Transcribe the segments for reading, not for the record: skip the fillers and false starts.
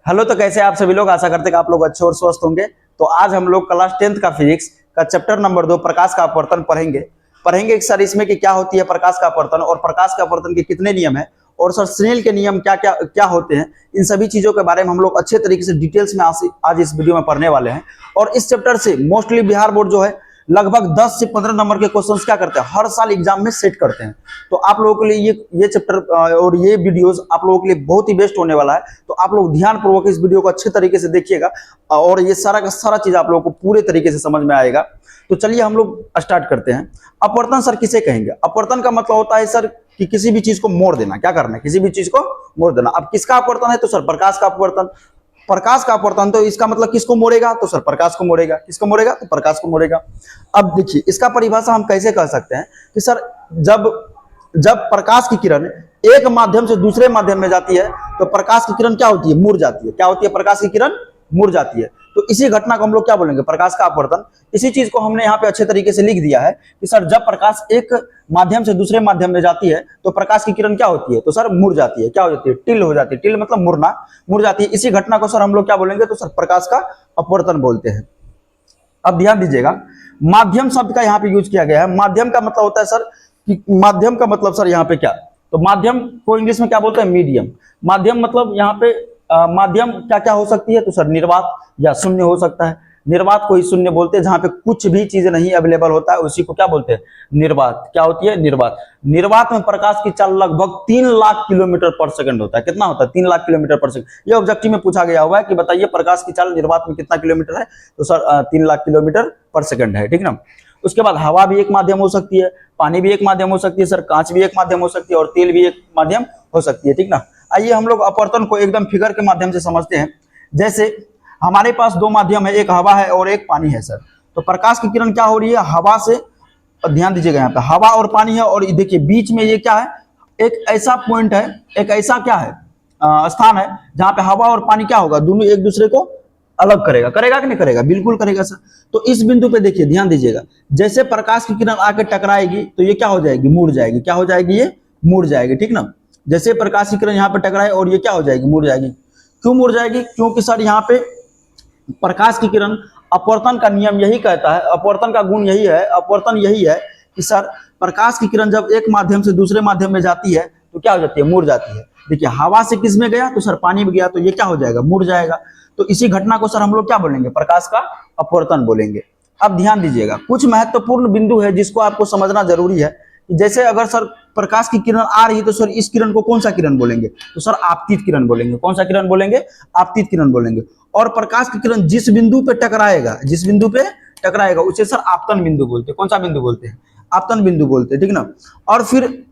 Hello, तो कैसे आप सभी लोग। आशा करते हैं कि आप लोग अच्छे और स्वस्थ होंगे। तो आज हम लोग क्लास 10th का फिजिक्स का चैप्टर नंबर 2 प्रकाश का अपवर्तन पढ़ेंगे सर इसमें कि क्या होती है प्रकाश का अपवर्तन और प्रकाश का अपवर्तन के कितने नियम है और सर स्नेल के नियम क्या क्या क्या होते हैं। इन सभी चीजों के बारे में हम लोग अच्छे तरीके से डिटेल्स में आज इस वीडियो में पढ़ने वाले हैं। और इस चैप्टर से मोस्टली बिहार बोर्ड जो है लगभग 10 से 15 नंबर के क्वेश्चंस क्या करते हैं हर साल एग्जाम में सेट करते हैं। तो आप लोगों के लिए ये चैप्टर और ये वीडियोस आप लोगों के लिए बहुत ही बेस्ट होने वाला है। तो आप लोग ध्यान पूर्वक इस वीडियो को अच्छे तरीके से देखिएगा और ये सारा का सारा चीज आप लोगों को पूरे तरीके से समझ में आएगा। तो चलिए हम लोग स्टार्ट करते हैं। अपवर्तन सर किसे कहेंगे? अपवर्तन का मतलब होता है सर कि किसी भी चीज को मोड़ देना। क्या करना है? किसी भी चीज को मोड़ देना। अब किसका अपवर्तन है? तो सर प्रकाश का अपवर्तन। प्रकाश का अपवर्तन तो इसका मतलब किसको मोड़ेगा? तो सर प्रकाश को मोड़ेगा। किसको मोड़ेगा? तो प्रकाश को मोड़ेगा। अब देखिए इसका परिभाषा हम कैसे कह सकते हैं कि सर जब प्रकाश की किरण एक माध्यम से दूसरे माध्यम में जाती है तो प्रकाश की किरण क्या होती है? मुड़ जाती है। क्या होती है? प्रकाश की किरण मुड़ जाती है। तो इसी घटना को हम लोग क्या बोलेंगे? प्रकाश का अपवर्तन। इसी चीज को हमने यहाँ पे अच्छे तरीके से लिख दिया है कि सर जब प्रकाश एक माध्यम से दूसरे माध्यम में जाती है तो प्रकाश की किरण क्या होती है? तो सर मुड़ जाती है। क्या हो जाती है? टिल हो जाती है। टिल मतलब मुड़ना, मुड़ जाती है। इसी घटना को सर हम लोग क्या बोलेंगे? तो सर प्रकाश का अपवर्तन बोलते हैं। अब ध्यान दीजिएगा, माध्यम शब्द का यहाँ पे यूज किया गया है। माध्यम का मतलब होता है सर कि माध्यम का मतलब सर यहाँ पे क्या? तो माध्यम को इंग्लिश में क्या बोलते हैं? मीडियम। माध्यम मतलब यहाँ पे माध्यम क्या क्या हो सकती है? तो सर निर्वात या शून्य हो सकता है। निर्वात को ही शून्य बोलते हैं। जहां पे कुछ भी चीज नहीं अवेलेबल होता है उसी को क्या बोलते हैं? निर्वात। क्या होती है? निर्वात। निर्वात में प्रकाश की चाल लगभग 3 लाख किलोमीटर पर सेकंड होता है। कितना होता है? 3 लाख किलोमीटर पर सेकंड। ये ऑब्जेक्टिव में पूछा गया हुआ है कि बताइए प्रकाश की चाल निर्वात में कितना किलोमीटर है? तो सर 3 लाख किलोमीटर पर सेकंड है। ठीक ना। उसके बाद हवा भी एक माध्यम हो सकती है, पानी भी एक माध्यम हो सकती है, सर कांच भी एक माध्यम हो सकती है और तेल भी एक माध्यम हो सकती है। ठीक ना। आइए हम लोग अपवर्तन को एकदम फिगर के माध्यम से समझते हैं। जैसे हमारे पास दो माध्यम है, एक हवा है और एक पानी है सर। तो प्रकाश की किरण क्या हो रही है? हवा से, ध्यान दीजिएगा यहाँ पे हवा और पानी है और देखिए बीच में ये क्या है? एक ऐसा पॉइंट है, एक ऐसा क्या है स्थान है जहां पे हवा और पानी क्या होगा? दोनों एक दूसरे को अलग करेगा। करेगा कि नहीं करेगा? बिल्कुल करेगा सर। तो इस बिंदु पे देखिए, ध्यान दीजिएगा, जैसे प्रकाश की किरण आके टकराएगी तो ये क्या हो जाएगी? मुड़ जाएगी। क्या हो जाएगी? ये मुड़ जाएगी। ठीक ना। जैसे प्रकाश की किरण यहाँ पे टकराए और ये क्या हो जाएगी? मुड़ जाएगी। क्यों मुड़ जाएगी? क्योंकि सर यहाँ पे प्रकाश की किरण, अपवर्तन का नियम यही कहता है, अपवर्तन का गुण यही है, अपवर्तन यही है कि सर प्रकाश की किरण जब एक माध्यम से दूसरे माध्यम में जाती है तो क्या हो जाती है? मुड़ जाती है। देखिए हवा से किस में गया? तो सर पानी में गया, तो ये क्या हो जाएगा? मुड़ जाएगा। तो इसी घटना को सर हम लोग क्या बोलेंगे? प्रकाश का अपवर्तन बोलेंगे। अब ध्यान दीजिएगा, कुछ महत्वपूर्ण बिंदु है जिसको आपको समझना जरूरी है। जैसे अगर सर प्रकाश की किरण आ रही है तो सर इस किरण को कौन सा किरण बोलेंगे? तो सर आपतित किरण बोलेंगे। कौन सा किरण बोलेंगे? आपतित किरण बोलेंगे। और प्रकाश की किरण जिस बिंदु पे टकराएगा, जिस बिंदु पे टकराएगा उसे सर आपतन बिंदु बोलते हैं। कौन सा बिंदु बोलते हैं? आपतन बिंदु बोलते हैं। ठीक ना। और फिर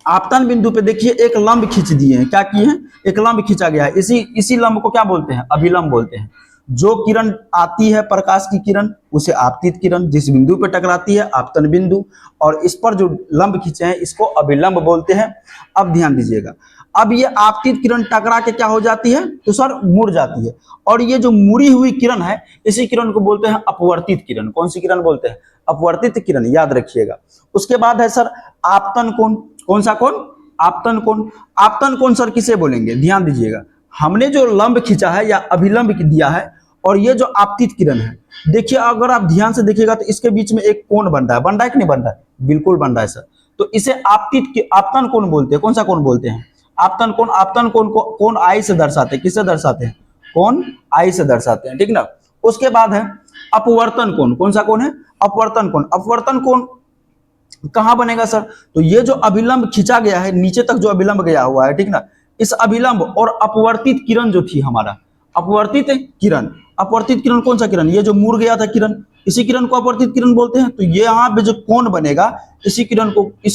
आपतन बिंदु पे देखिए एक लंब खींच दिए हैं। क्या किए हैं? एक लंब खींचा गया है। इसी लंब को क्या बोलते हैं? अभिलंब बोलते हैं। जो किरण आती है प्रकाश की किरण उसे आपतित किरण, जिस बिंदु पर टकराती है आपतन बिंदु, और इस पर जो लंब खींचे हैं इसको अभिलंब बोलते हैं। अब ध्यान दीजिएगा, अब ये आपतित किरण टकरा के क्या हो जाती है? तो सर मुड़ जाती है। और ये जो मुड़ी हुई किरण है इसी किरण को बोलते हैं अपवर्तित किरण। कौन सी किरण बोलते हैं? अपवर्तित किरण, याद रखिएगा। उसके बाद है सर आपतन कोण। कौन सा कोण? आपतन कोण। आपतन कोण सर किसे बोलेंगे? ध्यान दीजिएगा, हमने जो लंब खींचा है या अभिलंब दिया है और ये जो आपतित किरण है, देखिए अगर आप ध्यान से देखिएगा तो इसके बीच में एक कोण बन रहा है। बन रहा है कि नहीं बन रहा है? बिल्कुल बन रहा है सर। तो इसे आपतन कोण बोलते हैं। कौन सा कोण बोलते हैं? आपतन कोण। आपतन कोण को कोण आई से दर्शाते हैं। किससे दर्शाते हैं? कोण आई से दर्शाते हैं। ठीक ना। उसके बाद है अपवर्तन कोण। कौन सा कोण है? अपवर्तन कोण। अपवर्तन कोण कहां बनेगा सर? तो ये जो अभिलंब खींचा गया है, नीचे तक जो अभिलंब गया हुआ है, ठीक ना, इस अभिलंब और अपवर्तित किरण जो थी हमारा, अपवर्तित किरण कौन सा किरण? ये जो मुड़ गया था किरण, इसी किरण को अपवर्तित किरण बोलते हैं। तो ये यहाँ पे जो कोण बनेगा इसी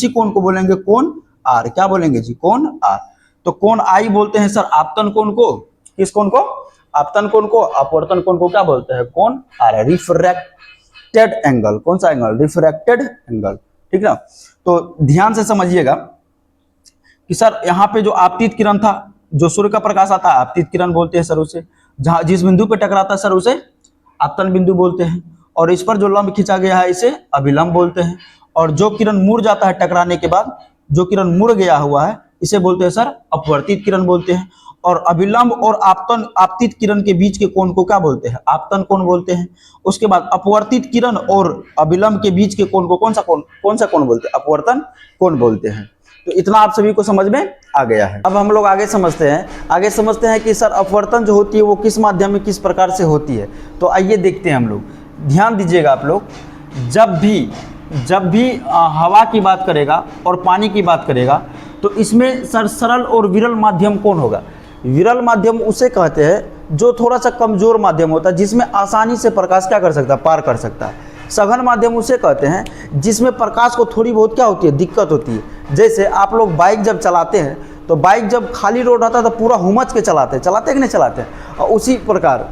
कोण को बोलेंगे कोण आर। क्या बोलेंगे जी? कोण आर। तो कोण आई बोलते हैं सर आपतन कोण को। किस कोण को? आपतन कोण को। अपवर्तन कोण को क्या बोलते हैं? कोण आर। Refracted angle. कौन सा एंगल? Refracted angle. ठीक ना। तो ध्यान से समझिएगा कि सर यहाँ पे जो आपतित किरण था, जो सूर्य का प्रकाश आता है आपतित किरण बोलते हैं सर उसे। जहां जिस बिंदु पे टकराता है सर उसे आपतन बिंदु बोलते हैं। और इस पर जो लंब खींचा गया है इसे अभिलंब बोलते हैं। और जो किरण मुड़ जाता है टकराने के बाद, जो किरण मुड़ गया हुआ है इसे बोलते हैं सर अपवर्तित किरण बोलते हैं। और अभिलंब और आपतन आपतित किरण के बीच के कोण को क्या बोलते हैं? आपतन कोण बोलते हैं। उसके बाद अपवर्तित किरण और अभिलंब के बीच के कोण को कौन सा कोण बोलते हैं? अपवर्तन कोण बोलते हैं। तो इतना आप सभी को समझ में आ गया है। अब हम लोग आगे समझते हैं कि सर अपवर्तन जो होती है वो किस माध्यम में किस प्रकार से होती है। तो आइए देखते हैं हम लोग। ध्यान दीजिएगा आप लोग, जब भी हवा की बात करेगा और पानी की बात करेगा तो इसमें सर सरल और विरल माध्यम कौन होगा? विरल माध्यम उसे कहते हैं जो थोड़ा सा कमजोर माध्यम होता है, जिसमें आसानी से प्रकाश क्या कर सकता है? पार कर सकता है। सघन माध्यम उसे कहते हैं जिसमें प्रकाश को थोड़ी बहुत क्या होती है? दिक्कत होती है। जैसे आप लोग बाइक जब चलाते हैं तो बाइक जब खाली रोड रहता है तो पूरा हुमच के चलाते हैं कि नहीं चलाते हैं। और उसी प्रकार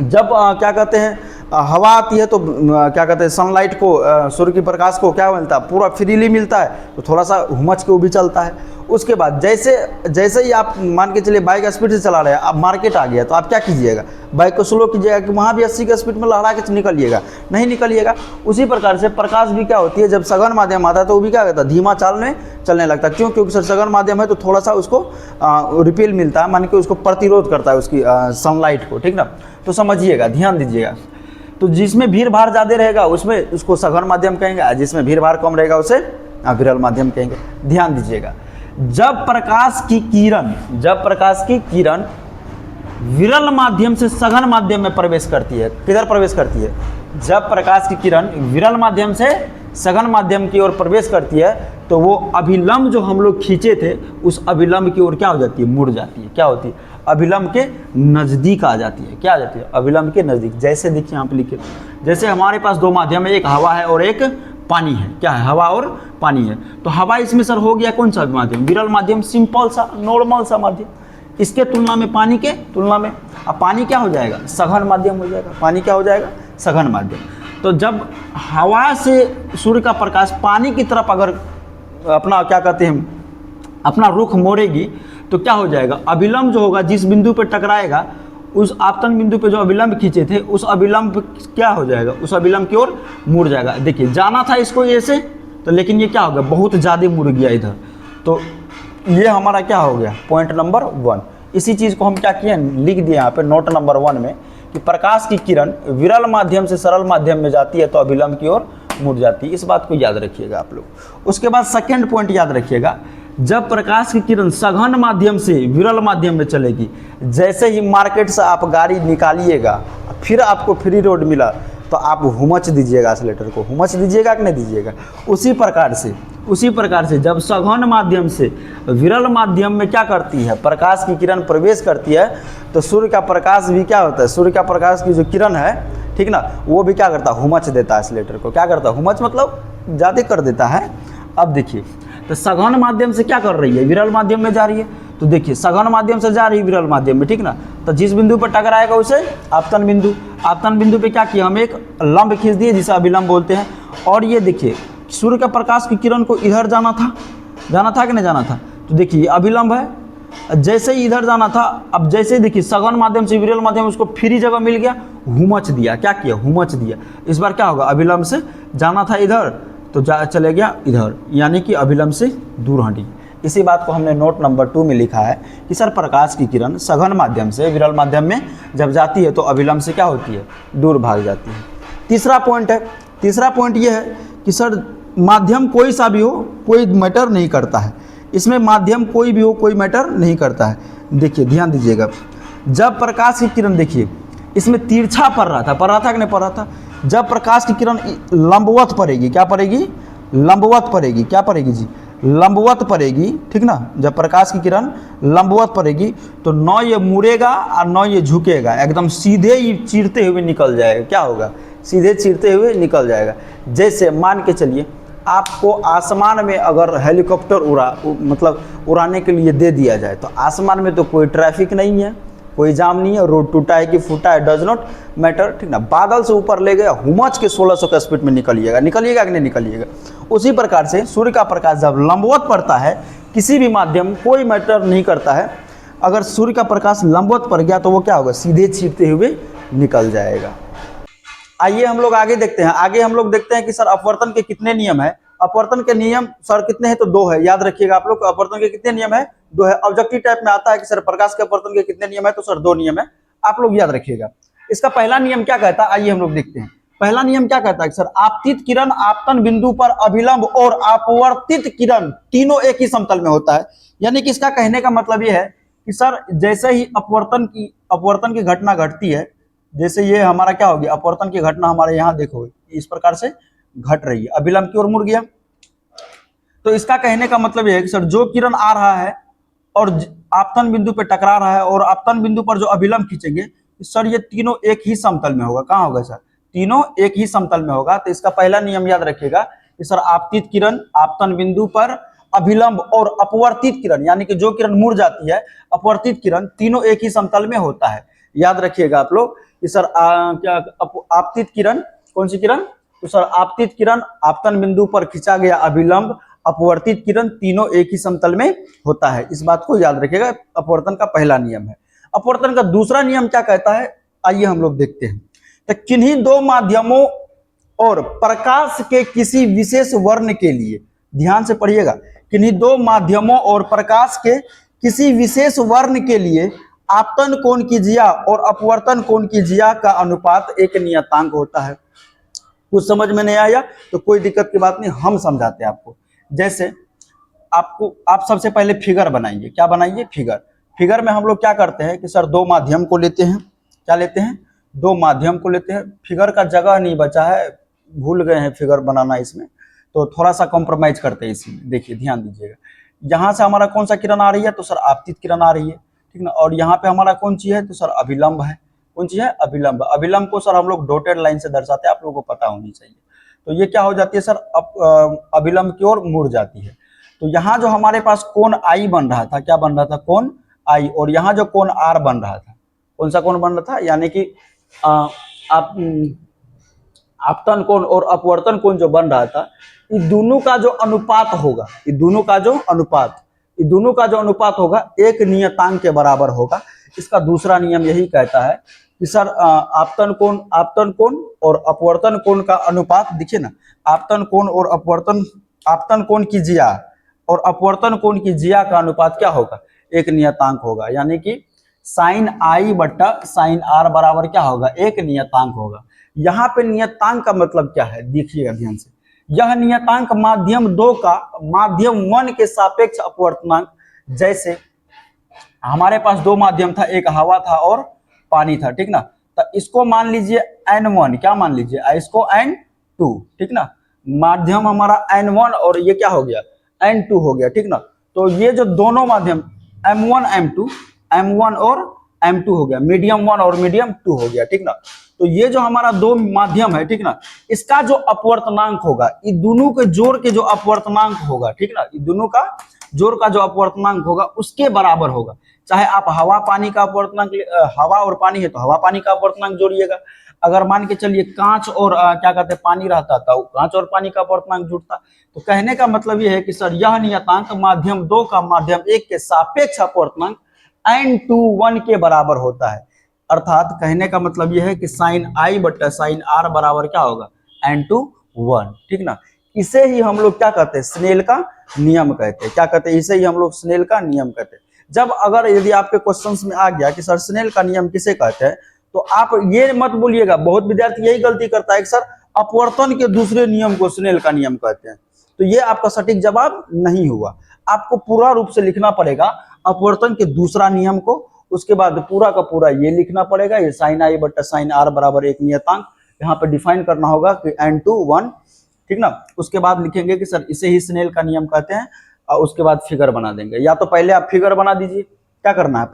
जब क्या कहते हैं हवा आती है तो क्या कहते हैं सनलाइट को सूर्य की प्रकाश को क्या मिलता है? पूरा फ्रीली मिलता है, तो थोड़ा सा हुमच के वो भी चलता है। उसके बाद जैसे ही आप मान के चलिए बाइक स्पीड से चला रहे हैं, अब मार्केट आ गया तो आप क्या कीजिएगा? बाइक को स्लो कीजिएगा कि वहाँ भी 80 की स्पीड में लहरा के निकलिएगा? नहीं निकलिएगा। उसी प्रकार से प्रकाश भी क्या होती है, जब सघन माध्यम आता है तो वो भी क्या करता है? धीमा चाल में चलने लगता है। क्यों? क्योंकि सर सघन माध्यम है तो थोड़ा सा उसको रिपेल मिलता है, मान के उसको प्रतिरोध करता है उसकी सनलाइट को, ठीक ना। तो समझिएगा, ध्यान दीजिएगा। तो जिसमें भीड़ भाड़ ज़्यादा रहेगा उसमें उसको सघन माध्यम कहेंगे, जिसमें भीड़ भाड़ कम रहेगा उसे विरल माध्यम कहेंगे। ध्यान दीजिएगा, जब प्रकाश की किरण विरल माध्यम से सघन माध्यम में प्रवेश करती है, किधर प्रवेश करती है? जब प्रकाश की किरण विरल माध्यम से सघन माध्यम की ओर प्रवेश करती है तो वो अभिलंब जो हम लोग खींचे थे उस अभिलंब की ओर क्या हो जाती है? मुड़ जाती है। क्या होती है? अभिलंब के नज़दीक आ जाती है। क्या आ जाती है? अभिलंब के नज़दीक। जैसे देखिए यहाँ पे लिखे, जैसे हमारे पास दो माध्यम है, एक हवा है और एक पानी है। क्या है? हवा और पानी है। तो हवा इसमें सर हो गया कौन सा माध्यम? विरल माध्यम, सिंपल सा नॉर्मल सा माध्यम। इसके तुलना में पानी के तुलना में अब पानी क्या हो जाएगा? सघन माध्यम हो जाएगा। पानी क्या हो जाएगा? सघन माध्यम। तो जब हवा से सूर्य का प्रकाश पानी की तरफ अगर अपना क्या कहते हैं अपना रुख मोड़ेगी तो क्या हो जाएगा? अभिलंब जो होगा जिस बिंदु पर टकराएगा उस आपतन बिंदु पे जो अभिलंब खींचे थे उस अभिलंब क्या हो जाएगा? उस अभिलंब की ओर मुड़ जाएगा। देखिए जाना था इसको ऐसे तो, लेकिन ये क्या हो गया? बहुत ज़्यादा मुड़ गया इधर। तो ये हमारा क्या हो गया? Point number 1। इसी चीज़ को हम क्या किए? लिख दिए यहाँ पे नोट नंबर 1 में कि प्रकाश की किरण विरल माध्यम से सरल माध्यम में जाती है तो अभिलंब की ओर मुड़ जाती है। इस बात को याद रखिएगा आप लोग। उसके बाद सेकेंड पॉइंट याद रखिएगा, जब प्रकाश की किरण सघन माध्यम से विरल माध्यम में चलेगी, जैसे ही मार्केट से आप गाड़ी निकालिएगा फिर आपको फ्री रोड मिला तो आप हुमच दीजिएगा, एक्सीलेटर को हुमच दीजिएगा कि नहीं दीजिएगा? उसी प्रकार से जब सघन माध्यम से विरल माध्यम में क्या करती है? प्रकाश की किरण प्रवेश करती है तो सूर्य का प्रकाश भी क्या होता है? सूर्य का प्रकाश की जो किरण है, ठीक ना, वो भी क्या करता है? हुमच देता है एक्सीलेटर को। क्या करता है? हुमच मतलब ज़्यादा कर देता है। अब देखिए, तो सघन माध्यम से क्या कर रही है? विरल माध्यम में जा रही है। तो देखिए सघन माध्यम से जा रही है विरल माध्यम में, ठीक ना। तो जिस बिंदु पर टकराएगा उसे आपतन बिंदु पे क्या किया? हम एक लंब खींच दिए जिसे अभिलंब बोलते हैं। और ये देखिए सूर्य का प्रकाश की किरण को इधर जाना था कि नहीं जाना था? तो देखिए अभिलंब है, जैसे ही इधर जाना था, अब जैसे ही देखिए सघन माध्यम से विरल माध्यम उसको फ्री जगह मिल गया, हुमच दिया। क्या किया? हुमच दिया। इस बार क्या होगा? अभिलंब से जाना था इधर तो चले गया इधर, यानी कि अभिलंब से दूर हटी। इसी बात को हमने नोट नंबर 2 में लिखा है कि सर प्रकाश की किरण सघन माध्यम से विरल माध्यम में जब जाती है तो अभिलंब से क्या होती है? दूर भाग जाती है। तीसरा पॉइंट ये है कि सर माध्यम कोई सा भी हो कोई मैटर नहीं करता है। इसमें माध्यम कोई भी हो कोई मैटर नहीं करता है। देखिए ध्यान दीजिएगा, जब प्रकाश की किरण देखिए इसमें तिरछा पड़ रहा था कि नहीं पड़ रहा था? जब प्रकाश की किरण लंबवत पड़ेगी, क्या पड़ेगी? लंबवत पड़ेगी। क्या पड़ेगी जी? लंबवत पड़ेगी, ठीक ना। जब प्रकाश की किरण लंबवत पड़ेगी तो न ये मुड़ेगा और न ये झुकेगा, एकदम सीधे ही चीरते हुए निकल जाएगा। क्या होगा? सीधे चीरते हुए निकल जाएगा। जैसे मान के चलिए आपको आसमान में अगर हेलीकॉप्टर उड़ाने के लिए दे दिया जाए तो आसमान में तो कोई ट्रैफिक नहीं है, कोई जाम नहीं है, रोड टूटा है कि फूटा है डज नॉट मैटर, ठीक ना। बादल से ऊपर ले गया, हुमच के 1600 का स्पीड में निकलिएगा कि नहीं निकलिएगा? उसी प्रकार से सूर्य का प्रकाश जब लंबवत पड़ता है, किसी भी माध्यम कोई मैटर नहीं करता है, अगर सूर्य का प्रकाश लंबवत पड़ गया तो वो क्या होगा? सीधे चीरते हुए निकल जाएगा। आइए हम लोग आगे देखते हैं कि सर अपवर्तन के कितने नियम है। अपवर्तन के नियम सर कितने हैं? तो 2 है। याद रखिएगा आप लोग, अपवर्तन के कितने नियम है? दो है। ऑब्जेक्टिव टाइप में आता है कि सर प्रकाश के अपवर्तन के कितने नियम है, तो सर 2 नियम है, आप लोग याद रखिएगा। इसका पहला नियम क्या कहता है, आइए हम लोग देखते हैं। पहला नियम क्या कहता है कि सर आपतित किरण आपतन बिंदु पर अभिलंब और अपवर्तित किरण तीनों एक ही समतल में होता है। यानी कि इसका कहने का मतलब यह है कि सर जैसे ही अपवर्तन की घटना घटती है, जैसे ये हमारा क्या हो गया, अपवर्तन की घटना हमारे यहाँ देखो इस प्रकार से घट रही है, अभिलंब की ओर मुड़ गया। तो इसका कहने का मतलब यह है कि सर जो किरण आ रहा है और आपतन बिंदु पे टकरा रहा है और आपतन बिंदु पर जो अभिलंब खींचेंगे, सर ये तीनों एक ही समतल में होगा। कहाँ होगा सर, तीनों एक ही समतल में होगा। तो इसका पहला नियम याद रखिएगा कि सर आपतित किरण आपतन बिंदु पर अभिलंब और अपवर्तित किरण, यानी कि जो किरण मुड़ जाती है, अपवर्तित किरण, तीनों एक ही समतल में होता है। याद रखिएगा आप लोग कि सर क्या आपतित किरण, कौन सी किरण, तो सर आपतित किरण आपतन बिंदु पर खींचा गया अभिलंब, अपवर्तित किरण, तीनों एक ही समतल में होता है। इस बात को याद रखिएगा, अपवर्तन का पहला नियम है। अपवर्तन का दूसरा नियम क्या कहता है, आइए हम लोग देखते हैं। तो किन्हीं दो माध्यमों और प्रकाश के किसी विशेष वर्ण के लिए, ध्यान से पढ़िएगा, किन्हीं दो माध्यमों और प्रकाश के किसी विशेष वर्ण के लिए आपतन कोण की जिया और अपवर्तन कोण की जिया का अनुपात एक नियतांक होता है। कुछ समझ में नहीं आया तो कोई दिक्कत की बात नहीं, हम समझाते हैं आपको। जैसे आप सबसे पहले फिगर बनाइए। क्या बनाइए, फिगर में हम लोग क्या करते हैं कि सर दो माध्यम को लेते हैं। क्या लेते हैं, दो माध्यम को लेते हैं। फिगर का जगह नहीं बचा है, भूल गए हैं फिगर बनाना इसमें, तो थोड़ा सा कॉम्प्रोमाइज करते हैं इसमें। देखिए ध्यान दीजिएगा, यहाँ से हमारा कौन सा किरण आ रही है, तो सर आपतित किरण आ रही है, ठीक ना। और यहाँ पे हमारा कौन चीज है, तो सर अभिलंब है। कौन चीज है, अभिलंब। अभिलंब को सर हम लोग डॉटेड लाइन से दर्शाते हैं, आप लोगों को पता होनी चाहिए। तो ये क्या हो जाती है सर, अभिलंब की ओर मुड़ जाती है। तो यहाँ जो हमारे पास कोण आई बन रहा था, क्या बन रहा था, कोण आई, और यहाँ जो कोण आर बन रहा था, कौन सा कोण बन रहा था, यानी कि आपतन कोण और अपवर्तन कोण जो बन रहा था, इन दोनों का जो अनुपात होगा, इन दोनों का जो अनुपात होगा एक नियतांक के बराबर होगा। इसका दूसरा नियम यही कहता है कि सर आपतन कोण और अपवर्तन कोण का अनुपात, देखिए ना, आपतन कोण की जिया और अपवर्तन कोण की जिया का अनुपात क्या होगा, एक नियतांक होगा। यानी कि साइन आई बट्टा साइन आर बराबर क्या होगा, एक नियतांक होगा। यहाँ पे नियतांक का मतलब क्या है, देखिएगा ध्यान से। यह नियतांक माध्यम 2 का माध्यम 1 के सापेक्ष अपवर्तनांक, जैसे हमारे पास दो माध्यम था, एक हवा था और पानी था, ठीक ना। तो इसको मान लीजिए N1, क्या मान लीजिए, इसको N2, ठीक ना। माध्यम हमारा N1 और ये क्या हो गया, N2 हो गया, ठीक ना। तो ये जो दोनों माध्यम M1 और M2 हो गया, मीडियम 1 और मीडियम 2 हो गया, ठीक ना। तो ये जो हमारा दो माध्यम है, ठीक ना, इसका जो अपवर्तनांक होगा, इन दोनों के जोड़ के जो अपवर्तनांक होगा, ठीक ना, इन दोनों का जोड़ का जो अपवर्तनांक होगा उसके बराबर होगा। चाहे आप हवा पानी का अपवर्तनांक, हवा और पानी है तो हवा पानी का अपवर्तनांक जोड़िएगा। अगर मान के चलिए कांच और क्या कहते हैं पानी रहता था, कांच और पानी का अपवर्तनांक जुड़ता। तो कहने का मतलब यह है कि सर यह नियतांक माध्यम 2 का माध्यम 1 के सापेक्ष अपवर्तनांक N21 के बराबर होता है। अर्थात कहने का मतलब यह है कि साइन आई बट्टा साइन आर बराबर क्या होगा, N21, ठीक ना। इसे ही हम लोग क्या कहते हैं, स्नेल का नियम कहते हैं। क्या कहते हैं, इसे ही हम लोग स्नेल का नियम कहते हैं। जब अगर यदि आपके क्वेश्चंस में आ गया कि सर स्नेल का नियम किसे कहते हैं, तो आप ये मत बोलिएगा, बहुत विद्यार्थी यही गलती करता है कि सर अपवर्तन के दूसरे नियम को स्नेल का नियम कहते हैं। तो ये आपका सटीक जवाब नहीं हुआ। आपको पूरा रूप से लिखना पड़ेगा अपवर्तन के दूसरा नियम को, उसके बाद पूरा का पूरा ये लिखना पड़ेगा, ये साइन आई बट्टा साइन आर बराबर एक नियतांक, यहाँ पे डिफाइन करना होगा कि N21, ठीक ना। उसके बाद लिखेंगे कि सर इसे ही स्नेल का नियम कहते हैं, और उसके बाद फिगर बना देंगे। या तो पहले आप फिगर बना दीजिए, क्या करना है,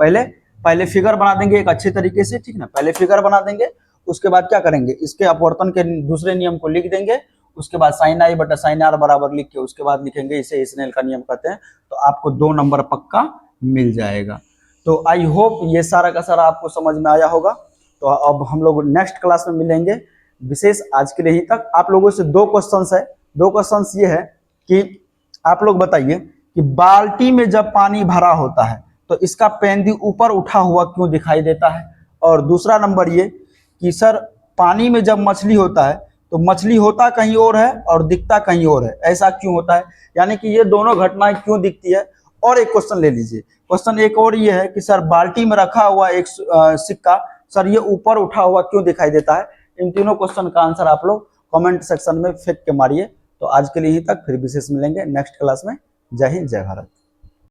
पहले फिगर बना देंगे एक अच्छे तरीके से, ठीक ना। पहले फिगर बना देंगे, उसके बाद क्या करेंगे, इसके अपवर्तन के दूसरे नियम को लिख देंगे, उसके बाद साइन आई बटा साइन आर बराबर लिख के उसके बाद लिखेंगे इसे स्नेल का नियम कहते हैं। तो आपको 2 नंबर पक्का मिल जाएगा। तो आई होप ये सारा का सारा आपको समझ में आया होगा। तो अब हम लोग नेक्स्ट क्लास में मिलेंगे। विशेष आज के लिए ही तक। आप लोगों से 2 क्वेश्चंस है। 2 क्वेश्चंस ये है कि आप लोग बताइए कि बाल्टी में जब पानी भरा होता है तो इसका पेंदी ऊपर उठा हुआ क्यों दिखाई देता है। और दूसरा नंबर ये कि सर पानी में जब मछली होता है तो मछली होता कहीं और है और दिखता कहीं और है, ऐसा क्यों होता है। यानी कि ये दोनों घटनाएं क्यों दिखती है और एक क्वेश्चन ले लीजिए। क्वेश्चन एक और ये है कि सर बाल्टी में रखा हुआ एक सिक्का सर ये ऊपर उठा हुआ क्यों दिखाई देता है। इन तीनों क्वेश्चन का आंसर आप लोग कमेंट सेक्शन में फेंक के मारिए। तो आज के लिए यहीं तक, फिर विशेष मिलेंगे नेक्स्ट क्लास में। जय हिंद, जय भारत।